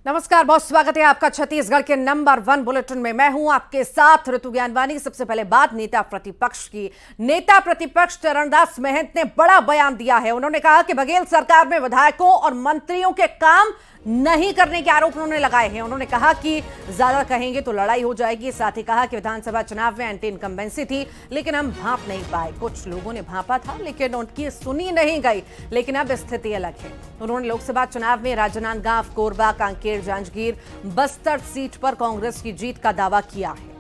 नमस्कार, बहुत स्वागत है आपका छत्तीसगढ़ के नंबर 1 बुलेटिन में। मैं हूं आपके साथ ऋतु ज्ञानवानी। सबसे पहले बात नेता प्रतिपक्ष की। नेता प्रतिपक्ष चरणदास महंत ने बड़ा बयान दिया है। उन्होंने कहा कि बघेल सरकार में विधायकों और मंत्रियों के काम नहीं करने के आरोप उन्होंने लगाए हैं। उन्होंने कहा कि ज्यादा कहेंगे तो लड़ाई हो जाएगी। साथ ही कहा कि विधानसभा चुनाव में एंटी इनकम्बेंसी थी, लेकिन हम भांप नहीं पाए। कुछ लोगों ने भांपा था, लेकिन उनकी सुनी नहीं गई। लेकिन अब स्थिति अलग है। उन्होंने लोकसभा चुनाव में राजनांदगांव, कोरबा, कांकेर, जांजगीर, बस्तर सीट पर कांग्रेस की जीत का दावा किया है।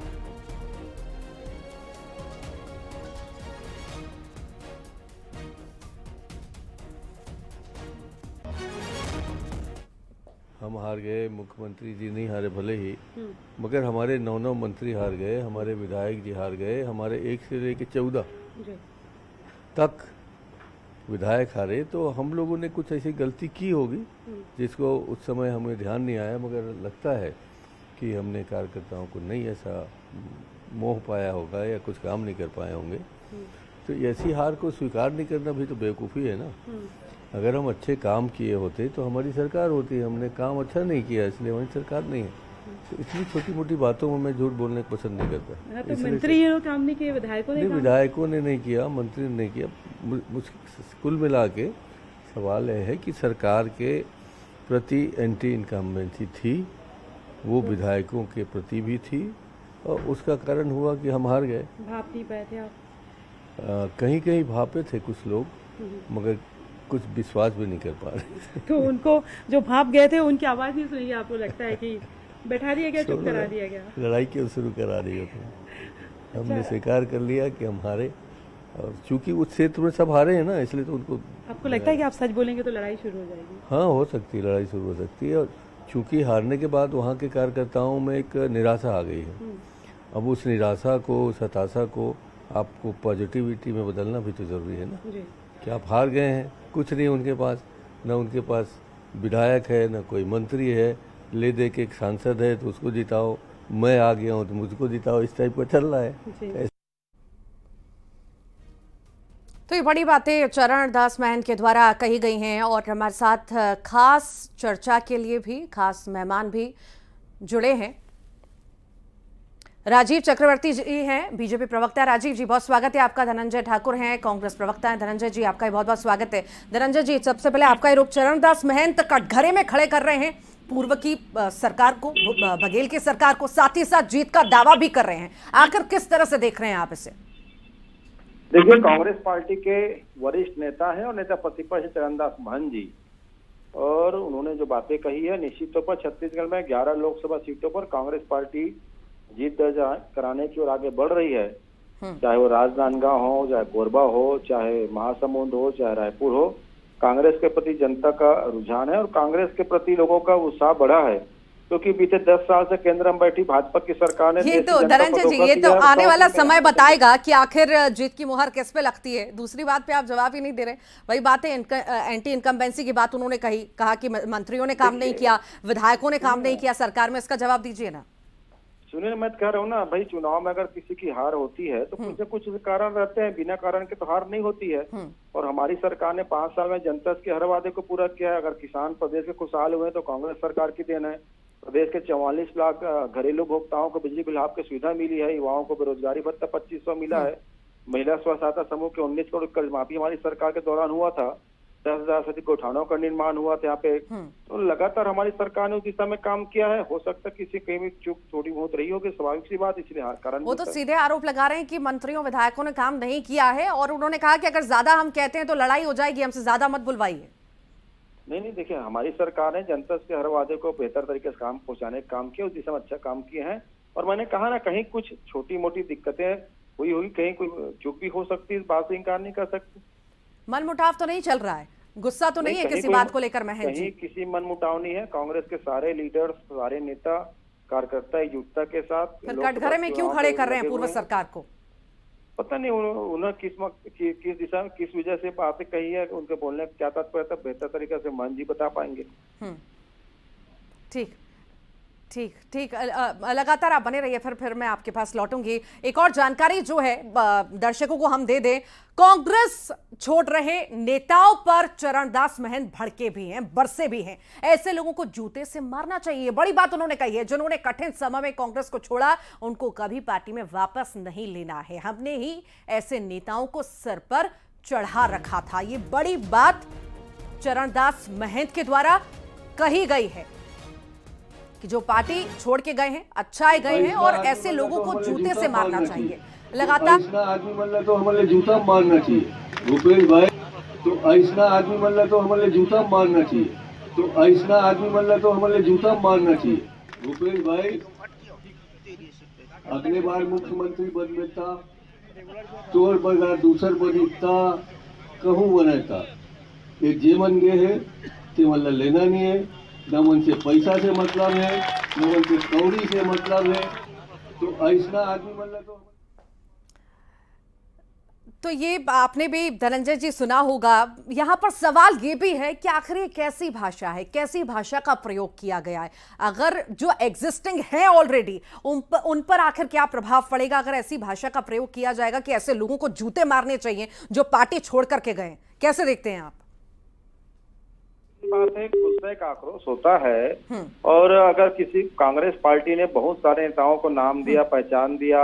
हम हार गए, मुख्यमंत्री जी नहीं हारे भले ही, मगर हमारे 9 मंत्री हार गए, हमारे विधायक जी हार गए, हमारे 1 से लेकर 14 तक विधायक हारे। तो हम लोगों ने कुछ ऐसी गलती की होगी जिसको उस समय हमें ध्यान नहीं आया, मगर लगता है कि हमने कार्यकर्ताओं को नहीं ऐसा मोह पाया होगा या कुछ काम नहीं कर पाए होंगे। तो ऐसी हार को स्वीकार नहीं करना भी तो बेवकूफ़ी है ना। अगर हम अच्छे काम किए होते तो हमारी सरकार होती। हमने काम अच्छा नहीं किया, इसलिए हमारी सरकार नहीं है। तो इतनी छोटी मोटी बातों में मैं झूठ बोलने को पसंद नहीं करता। तो मंत्री ने काम नहीं किया, विधायकों ने विधायकों ने नहीं किया, मंत्री ने नहीं किया। कुल मिला के सवाल यह है कि सरकार के प्रति एंटी इनकम्बेंसी थी, वो विधायकों के प्रति भी थी, और उसका कारण हुआ कि हम हार गए। भाप नहीं पाए थे आप? कहीं कहीं भापे थे कुछ लोग, मगर कुछ विश्वास भी नहीं कर पा रहे। तो उनको जो भाप गए थे उनकी आवाज़ नहीं सुनी? आपको लगता है कि बैठा दिया गया, चुप करा दिया गया? लड़ाई क्यों शुरू करा रही हो तुम? हमने स्वीकार कर लिया कि हम हारे, और चूंकि उस क्षेत्र में सब हारे हैं ना, इसलिए तो उनको। आपको लगता है कि आप सच बोलेंगे तो लड़ाई शुरू हो जाएगी? हाँ, हो सकती है, लड़ाई शुरू हो सकती है। और चूंकि हारने के बाद वहाँ के कार्यकर्ताओं में एक निराशा आ गई है। अब उस निराशा को, उस हताशा को आपको पॉजिटिविटी में बदलना भी तो जरूरी है ना। कि आप हार गए हैं, कुछ नहीं उनके पास, न उनके पास विधायक है, न कोई मंत्री है, ले दे के एक सांसद है तो उसको जिताओ, मैं आ गया हूँ तो मुझको जिताओ, इस टाइप का चल रहा है। तो ये बड़ी बातें चरणदास महंत के द्वारा कही गई हैं। और हमारे साथ खास चर्चा के लिए भी खास मेहमान भी जुड़े हैं। राजीव चक्रवर्ती जी हैं, बीजेपी प्रवक्ता। राजीव जी, बहुत स्वागत है आपका। धनंजय ठाकुर हैं, कांग्रेस प्रवक्ता हैं। धनंजय जी, आपका बहुत बहुत स्वागत है। धनंजय जी, सबसे पहले आपका आरोप चरणदास महंत कटघरे में खड़े कर रहे हैं पूर्व की सरकार को, बघेल की सरकार को, साथ ही साथ जीत का दावा भी कर रहे हैं। आखिर किस तरह से देख रहे हैं आप इसे? देखिए, कांग्रेस पार्टी के वरिष्ठ नेता हैं और नेता प्रतिपक्ष चरणदास महंत जी, और उन्होंने जो बातें कही है, निश्चित तौर पर छत्तीसगढ़ में 11 लोकसभा सीटों पर कांग्रेस पार्टी जीत दर्ज कराने की ओर आगे बढ़ रही है। चाहे वो राजनांदगांव हो, चाहे कोरबा हो, चाहे महासमुंद हो, चाहे रायपुर हो, कांग्रेस के प्रति जनता का रुझान है और कांग्रेस के प्रति लोगों का उत्साह बढ़ा है। क्योंकि बीते 10 साल से केंद्र में बैठी भाजपा की सरकार ने, ये तो धनंजय जी, ये तो आने वाला समय बताएगा कि आखिर जीत की मुहर किस पे लगती है। दूसरी बात पे आप जवाब ही नहीं दे रहे। वही बात है, एंटी इनकम्बेंसी की बात उन्होंने कहा कि मंत्रियों ने काम नहीं किया, विधायकों ने काम नहीं किया सरकार में। इसका जवाब दीजिए ना। सुनिए, मैं कह रहा हूँ ना भाई, चुनाव में अगर किसी की हार होती है तो कुछ न कुछ कारण रहते हैं, बिना कारण के तो हार नहीं होती है। और हमारी सरकार ने 5 साल में जनता के हर वादे को पूरा किया है। अगर किसान प्रदेश के खुशहाल हुए तो कांग्रेस सरकार की देन है। प्रदेश के 44 लाख घरेलू उपभोक्ताओं को बिजली बिल हाफ की सुविधा मिली है। युवाओं को बेरोजगारी भत्ता 2500 मिला है। महिला स्व सहायता समूह के 19 करोड़ कर्ज माफी हमारी सरकार के दौरान हुआ था। 10,000 से अधिक गौठानों का निर्माण हुआ था यहाँ पे। तो लगातार हमारी सरकार ने उस दिशा में काम किया है। हो सकता है किसी कहीं भी चूक थोड़ी बहुत रही होगी, स्वाभाविक सी बात, इसलिए कारण। वो तो सीधे आरोप लगा रहे हैं कि मंत्रियों विधायकों ने काम नहीं किया है, और उन्होंने कहा कि अगर ज्यादा हम कहते हैं तो लड़ाई हो जाएगी, हमसे ज्यादा मत बुलवाइए। नहीं, देखिए, हमारी सरकार ने जनता के हर वादे को बेहतर तरीके से काम पहुंचाने का काम किया, उस दिशा में अच्छा काम किए हैं। और मैंने कहा ना, कहीं कुछ छोटी मोटी दिक्कतें हुई होगी, कहीं कोई चूक भी हो सकती है, इस बात से इंकार नहीं कर सकते। मनमुटाव तो नहीं चल रहा है, गुस्सा तो नहीं है किसी बात को लेकर? महंत जी, किसी मनमुटाव नहीं है। कांग्रेस के सारे लीडर्स, सारे नेता कार्यकर्ता एकजुटता के साथ। फिर कटघरे में क्यों खड़े कर रहे हैं पूर्व सरकार को? पता नहीं उन्होंने किस दिशा में, किस वजह से बातें कही है, उनके बोलने का क्या तात्पर्य था, बेहतर तरीके से महंत जी बता पाएंगे। ठीक ठीक ठीक, लगातार आप बने रहिए, फिर मैं आपके पास लौटूंगी। एक और जानकारी जो है दर्शकों को हम दे दें, कांग्रेस छोड़ रहे नेताओं पर चरणदास महंत भड़के भी हैं, बरसे भी हैं। ऐसे लोगों को जूते से मारना चाहिए, बड़ी बात उन्होंने कही है। जिन्होंने कठिन समय में कांग्रेस को छोड़ा उनको कभी पार्टी में वापस नहीं लेना है। हमने ही ऐसे नेताओं को सर पर चढ़ा रखा था। ये बड़ी बात चरणदास महंत के द्वारा कही गई है कि जो पार्टी छोड़ के गए हैं, अच्छाए गए हैं, और ऐसे लोगों को जूते से मारना चाहिए। लगातार ऐसा आदमी मतलब तो हमारे जूता मारना चाहिए भूपेश भाई, तो ऐसा आदमी मतलब तो हमारे जूता मारना चाहिए, तो ऐसा आदमी मतलब तो हमारे जूता मारना चाहिए भूपेश भाई। अगले बार मुख्यमंत्री बनता तोर बगा दूसर बनता कहूँ बनता, ये जे मन गए है ते मतलब लेना नहीं है, न उनसे पैसा से मतलब है, न उनसे कौड़ी से मतलब है, तो ऐसा आदमी मतलब तो ये आपने भी धनंजय जी सुना होगा। यहां पर सवाल ये भी है कि आखिर ये कैसी भाषा है, कैसी भाषा का प्रयोग किया गया है। अगर जो एग्जिस्टिंग है ऑलरेडी उन पर आखिर क्या प्रभाव पड़ेगा अगर ऐसी भाषा का प्रयोग किया जाएगा कि ऐसे लोगों को जूते मारने चाहिए जो पार्टी छोड़ करके गए। कैसे देखते हैं आप? बात है, गुस्से का आक्रोश होता है, और अगर किसी कांग्रेस पार्टी ने बहुत सारे नेताओं को नाम दिया, पहचान दिया,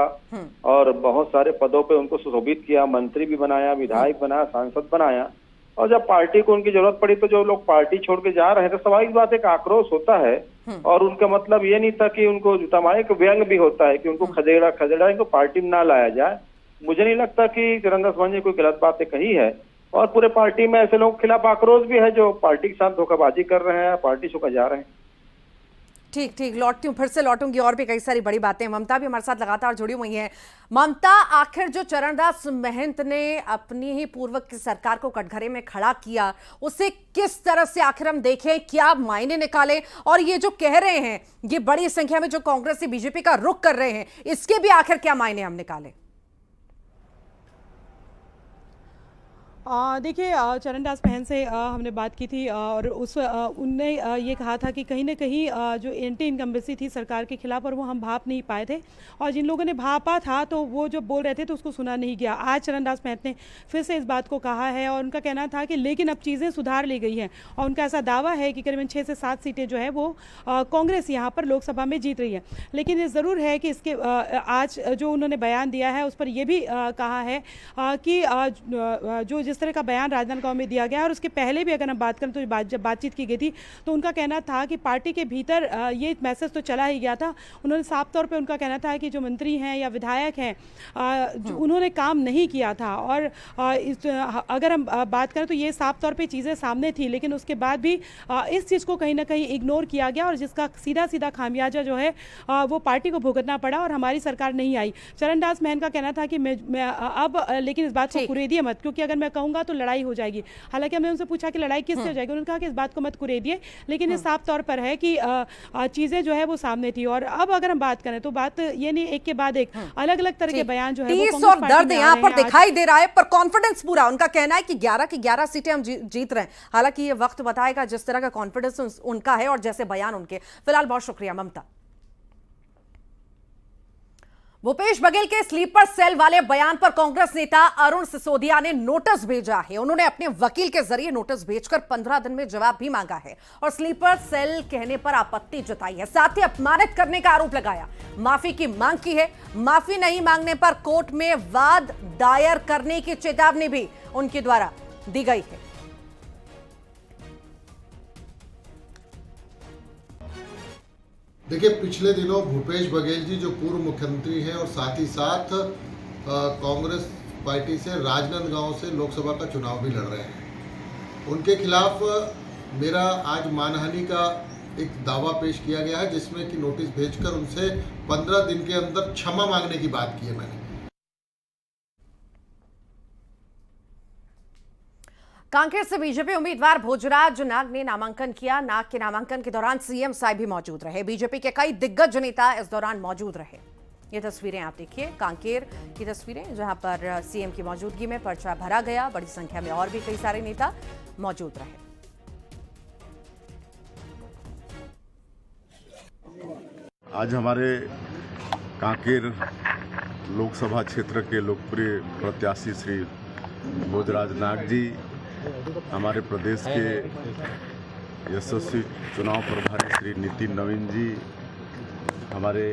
और बहुत सारे पदों पे उनको सुशोभित किया, मंत्री भी बनाया, विधायक बनाया, सांसद बनाया, और जब पार्टी को उनकी जरूरत पड़ी तो जो लोग पार्टी छोड़ के जा रहे हैं, तो स्वाभाविक बात है, आक्रोश होता है। और उनका मतलब ये नहीं था कि उनको जूता मारे, एक व्यंग भी होता है कि उनको खदेड़ा इनको पार्टी में ना लाया जाए। मुझे नहीं लगता कि चरणदास महंत ने कोई गलत बातें कही है, और पूरे पार्टी में ऐसे लोगों के खिलाफ आक्रोश भी है जो पार्टी के साथ धोखाबाजी कर रहे हैं, पार्टी छोड़ जा रहे हैं। ठीक ठीक, लौटती हूँ, फिर से लौटूंगी। और भी कई सारी बड़ी बातें। ममता भी हमारे साथ लगातार जुड़ी हुई हैं। ममता, आखिर जो चरणदास महंत ने अपनी ही पूर्व की सरकार को कटघरे में खड़ा किया, उसे किस तरह से आखिर हम देखें, क्या मायने निकाले? और ये जो कह रहे हैं, ये बड़ी संख्या में जो कांग्रेस से बीजेपी का रुख कर रहे हैं, इसके भी आखिर क्या मायने हम निकाले? देखिए, चरणदास महंत से हमने बात की थी, और उनने ये कहा था कि कहीं ना कहीं जो एंटी इनकम्बेंसी थी सरकार के खिलाफ, और वो हम भाप नहीं पाए थे, और जिन लोगों ने भापा था तो वो जो बोल रहे थे तो उसको सुना नहीं गया। आज चरणदास महंत ने फिर से इस बात को कहा है, और उनका कहना था कि लेकिन अब चीज़ें सुधार ली गई हैं, और उनका ऐसा दावा है कि करीबन 6 से 7 सीटें जो है वो कांग्रेस यहाँ पर लोकसभा में जीत रही है। लेकिन ये ज़रूर है कि इसके आज जो उन्होंने बयान दिया है उस पर यह भी कहा है कि जो जिस तरह का बयान राजनांदगांव में दिया गया, और उसके पहले भी अगर हम बात करें तो जब बातचीत की गई थी तो उनका कहना था कि पार्टी के भीतर ये मैसेज तो चला ही गया था। उन्होंने साफ तौर पे उनका कहना था कि जो मंत्री हैं या विधायक हैं उन्होंने काम नहीं किया था, और अगर हम बात करें तो ये साफ तौर पे चीज़ें सामने थी, लेकिन उसके बाद भी इस चीज़ को कहीं ना कहीं इग्नोर किया गया, और जिसका सीधा सीधा खामियाजा जो है वो पार्टी को भुगतना पड़ा, और हमारी सरकार नहीं आई। चरणदास महंत का कहना था कि मैं अब लेकिन इस बात को कुरेदिए मत, क्योंकि अगर मैं कहूँगा तो लड़ाई हो जाएगी। हालांकि हमने उनसे पूछा कि लड़ाई किससे हो जाएगी, उन्होंने कहा कि इस बात को मत कुरेदिए, लेकिन ये साफ तौर पर है कि चीजें जो है वो सामने थी। और अब अगर हम बात करें तो बात ये नहीं, एक के बाद एक अलग अलग तरह के बयान जो है तीस और दर्द यहाँ पर दिखाई दे रहा है, पर कॉन्फिडेंस पूरा। उनका कहना है कि 11 की 11 सीटें हम जीत रहे हैं। हालांकि ये वक्त बताएगा जिस तरह का कॉन्फिडेंस उनका है और जैसे बयान उनके। फिलहाल बहुत शुक्रिया ममता। भूपेश बघेल के स्लीपर सेल वाले बयान पर कांग्रेस नेता अरुण सिसोदिया ने नोटिस भेजा है। उन्होंने अपने वकील के जरिए नोटिस भेजकर 15 दिन में जवाब भी मांगा है, और स्लीपर सेल कहने पर आपत्ति जताई है। साथ ही अपमानित करने का आरोप लगाया, माफी की मांग की है। माफी नहीं मांगने पर कोर्ट में वाद दायर करने की चेतावनी भी उनके द्वारा दी गई है। देखिए, पिछले दिनों भूपेश बघेल जी जो पूर्व मुख्यमंत्री हैं और साथ ही साथ कांग्रेस पार्टी से राजनांदगांव से लोकसभा का चुनाव भी लड़ रहे हैं, उनके खिलाफ मेरा आज मानहानि का एक दावा पेश किया गया है, जिसमें कि नोटिस भेजकर उनसे 15 दिन के अंदर क्षमा मांगने की बात की है मैंने। कांकेर से बीजेपी उम्मीदवार भोजराज नाग ने नामांकन किया। नाग के नामांकन के दौरान सीएम साहब भी मौजूद रहे। बीजेपी के कई दिग्गज नेता इस दौरान मौजूद रहे। ये तस्वीरें आप देखिए, कांकेर की तस्वीरें, जहां पर सीएम की मौजूदगी में पर्चा भरा गया। बड़ी संख्या में और भी कई सारे नेता मौजूद रहे। आज हमारे कांकेर लोकसभा क्षेत्र के लोकप्रिय प्रत्याशी श्री भोजराज नाग जी, हमारे प्रदेश के यशस्वी चुनाव प्रभारी श्री नितिन नवीन जी, हमारे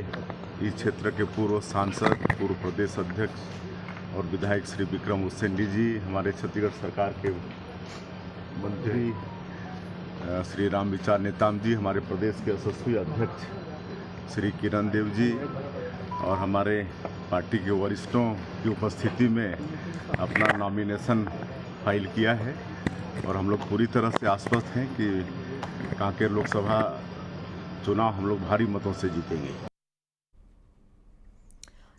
इस क्षेत्र के पूर्व सांसद, पूर्व प्रदेश अध्यक्ष और विधायक श्री विक्रम उसेंडी जी, हमारे छत्तीसगढ़ सरकार के मंत्री श्री रामविचार नेताम जी, हमारे प्रदेश के यशस्वी अध्यक्ष श्री किरण देव जी और हमारे पार्टी के वरिष्ठों की उपस्थिति में अपना नॉमिनेशन फाइल किया है और हम लोग पूरी तरह से आश्वस्त हैं कि कांकेर लोकसभा चुनाव हम लोग भारी मतों से जीतेंगे।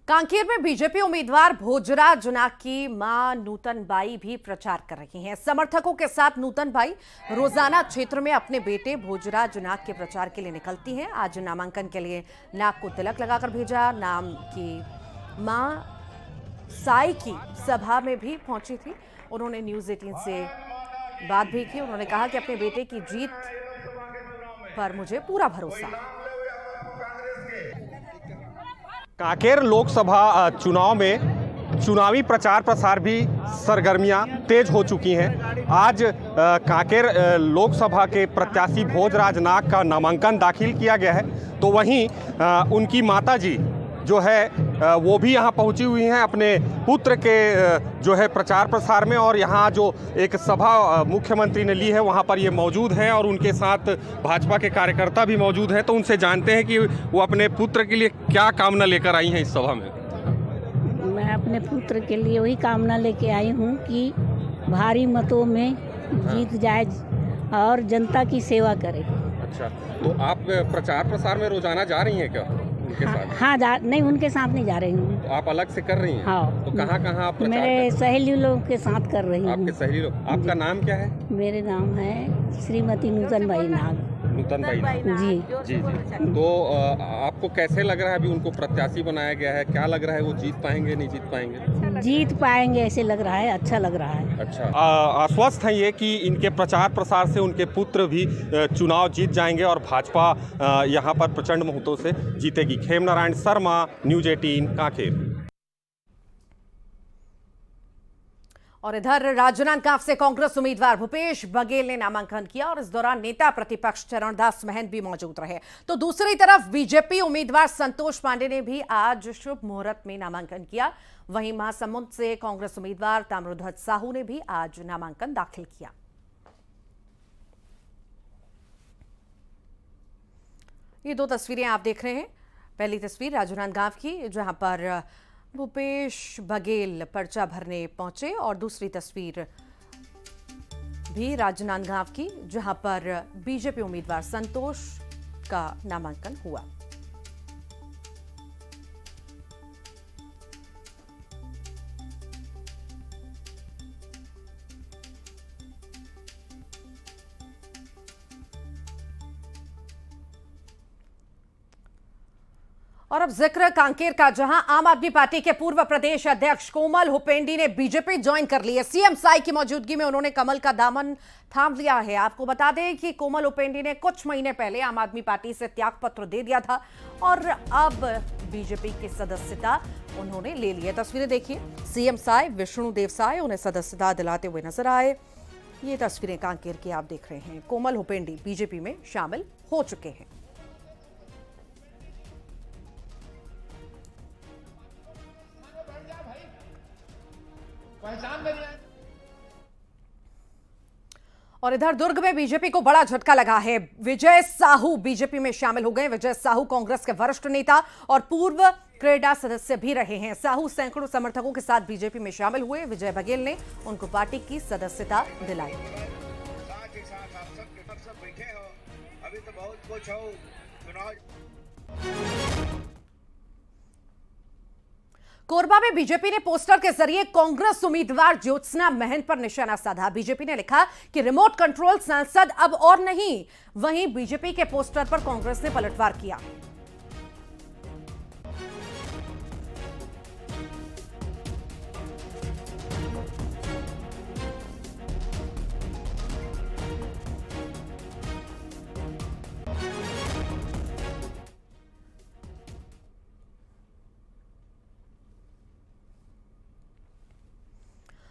कांकेर में बीजेपी उम्मीदवार भोजराज नाग की मां नूतन बाई भी प्रचार कर रही हैं। समर्थकों के साथ नूतन बाई रोजाना क्षेत्र में अपने बेटे भोजराज नाग के प्रचार के लिए निकलती हैं। आज नामांकन के लिए नाग को तिलक लगाकर भेजा। नाम की मां साई की सभा में भी पहुंची थी। उन्होंने न्यूज़ 18 से बात भी की। उन्होंने कहा कि अपने बेटे की जीत पर मुझे पूरा भरोसा है। कांकेर लोकसभा चुनाव में चुनावी प्रचार प्रसार भी सरगर्मियां तेज हो चुकी हैं। आज कांकेर लोकसभा के प्रत्याशी भोजराज नाग का नामांकन दाखिल किया गया है, तो वहीं उनकी माताजी जो है वो भी यहाँ पहुँची हुई हैं अपने पुत्र के जो है प्रचार प्रसार में, और यहाँ जो एक सभा मुख्यमंत्री ने ली है वहाँ पर ये मौजूद हैं और उनके साथ भाजपा के कार्यकर्ता भी मौजूद हैं। तो उनसे जानते हैं कि वो अपने पुत्र के लिए क्या कामना लेकर आई हैं इस सभा में। मैं अपने पुत्र के लिए वही कामना लेके आई हूँ कि भारी मतों में जीत जाए और जनता की सेवा करे। अच्छा, तो आप प्रचार प्रसार में रोजाना जा रही हैं क्या उनके साथ? हाँ नहीं, उनके साथ नहीं जा रही हूँ। तो आप अलग से कर रही हैं? हाँ। तो कहाँ आप प्रचार मेरे सहेली लोगों के साथ कर रही हूँ। आपके सहेली लोग? आपका नाम क्या है? मेरे नाम है श्रीमती नूतन बाई नाग। नूतन बाई जी जी। तो आपको कैसे लग रहा है अभी उनको प्रत्याशी बनाया गया है? क्या लग रहा है वो जीत पाएंगे नहीं जीत पाएंगे? जीत पाएंगे ऐसे लग रहा है, अच्छा लग रहा है। अच्छा, आश्वस्त हैं ये कि इनके प्रचार प्रसार से उनके पुत्र भी चुनाव जीत जाएंगे और भाजपा यहाँ पर प्रचंड बहुमतों से जीतेगी। खेमनारायण शर्मा, न्यूज़ 18 कांकेर। और इधर राजनांदगांव से कांग्रेस उम्मीदवार भूपेश बघेल ने नामांकन किया और इस दौरान नेता प्रतिपक्ष चरणदास महंत भी मौजूद रहे। तो दूसरी तरफ बीजेपी उम्मीदवार संतोष पांडे ने भी आज शुभ मुहूर्त में नामांकन किया। वहीं महासमुंद से कांग्रेस उम्मीदवार ताम्रध्वज साहू ने भी आज नामांकन दाखिल किया। ये दो तस्वीरें आप देख रहे हैं। पहली तस्वीर राजनांदगांव की जहां पर भूपेश बघेल पर्चा भरने पहुंचे और दूसरी तस्वीर भी राजनांदगांव की जहां पर बीजेपी उम्मीदवार संतोष का नामांकन हुआ। और अब जिक्र कांकेर का, जहां आम आदमी पार्टी के पूर्व प्रदेश अध्यक्ष कोमल हुपेंडी ने बीजेपी ज्वाइन कर ली है। सीएम साई की मौजूदगी में उन्होंने कमल का दामन थाम लिया है। आपको बता दें कि कोमल हुपेंडी ने कुछ महीने पहले आम आदमी पार्टी से त्यागपत्र दे दिया था और अब बीजेपी की सदस्यता उन्होंने ले ली है। तस्वीरें देखिए, सीएम साई, विष्णुदेव साई उन्हें सदस्यता दिलाते हुए नजर आए। ये तस्वीरें कांकेर की आप देख रहे हैं। कोमल हुपेंडी बीजेपी में शामिल हो चुके हैं। और इधर दुर्ग में बीजेपी को बड़ा झटका लगा है। विजय साहू बीजेपी में शामिल हो गए। विजय साहू कांग्रेस के वरिष्ठ नेता और पूर्व क्रेडा सदस्य भी रहे हैं। साहू सैकड़ों समर्थकों के साथ बीजेपी में शामिल हुए। विजय बघेल ने उनको पार्टी की सदस्यता दिलाई। अभी तो बहुत कुछ हो कोरबा में बीजेपी ने पोस्टर के जरिए कांग्रेस उम्मीदवार ज्योत्सना महंत पर निशाना साधा। बीजेपी ने लिखा कि रिमोट कंट्रोल सांसद अब और नहीं। वहीं बीजेपी के पोस्टर पर कांग्रेस ने पलटवार किया।